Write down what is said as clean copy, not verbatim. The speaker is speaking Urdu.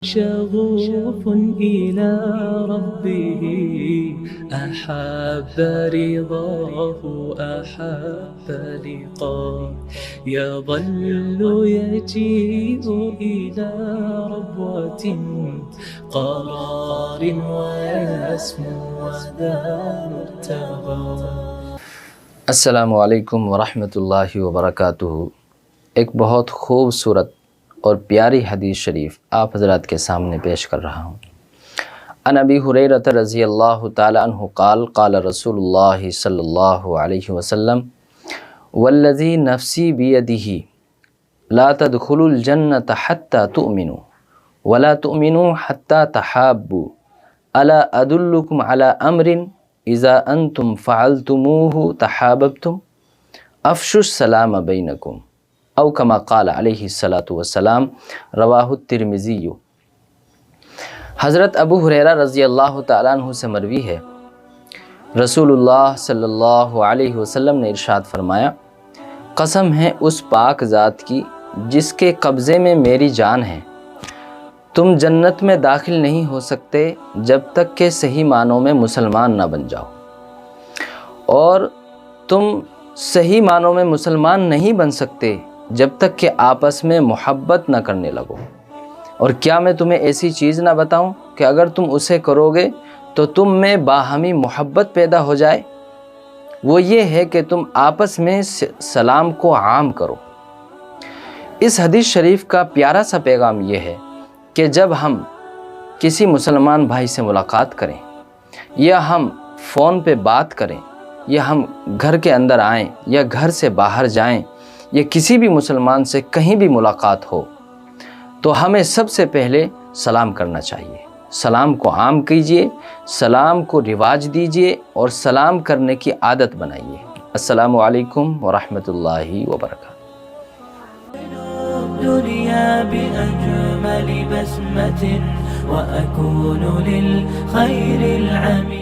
شغوف إلى ربه أحب رضاه أحب لقاه يظل يجيء إلى ربوة قرار ويسمو ذا مرتضى. السلام علیکم ورحمۃ اللہ وبرکاتہ۔ ایک بہت خوبصورت اور پیاری حدیث شریف آپ حضرات کے سامنے پیش کر رہا ہوں۔ عن ابی ہریرہ رضی اللہ تعالی عنہ قال قال رسول اللہ صلی اللہ علیہ وسلم والذی نفسی بیدہ لا تدخلوا الجنة حتى تؤمنوا ولا تؤمنوا حتى تحابوا الا ادلکم علی امر اذا انتم فعلتموه تحاببتم افشوا السلام بینکم او کما قال علیہ الصلاۃ والسلام، رواہ الترمذی۔ حضرت ابو ہریرہ رضی اللہ تعالیٰ عنہ سے مروی ہے، رسول اللہ صلی اللہ علیہ وسلم نے ارشاد فرمایا، قسم ہے اس پاک ذات کی جس کے قبضے میں میری جان ہے، تم جنت میں داخل نہیں ہو سکتے جب تک کہ صحیح معنوں میں مسلمان نہ بن جاؤ، اور تم صحیح معنوں میں مسلمان نہیں بن سکتے جب تک کہ آپس میں محبت نہ کرنے لگو۔ اور کیا میں تمہیں ایسی چیز نہ بتاؤں کہ اگر تم اسے کرو گے تو تم میں باہمی محبت پیدا ہو جائے؟ وہ یہ ہے کہ تم آپس میں سلام کو عام کرو۔ اس حدیث شریف کا پیارا سا پیغام یہ ہے کہ جب ہم کسی مسلمان بھائی سے ملاقات کریں، یا ہم فون پہ بات کریں، یا ہم گھر کے اندر آئیں یا گھر سے باہر جائیں، یا کسی بھی مسلمان سے کہیں بھی ملاقات ہو، تو ہمیں سب سے پہلے سلام کرنا چاہیے۔ سلام کو عام کیجئے، سلام کو رواج دیجئے اور سلام کرنے کی عادت بنائیے۔ السلام علیکم ورحمۃ اللہ وبرکاتہ۔ الدنيا بأجمل بسمة وأكون للخير العميد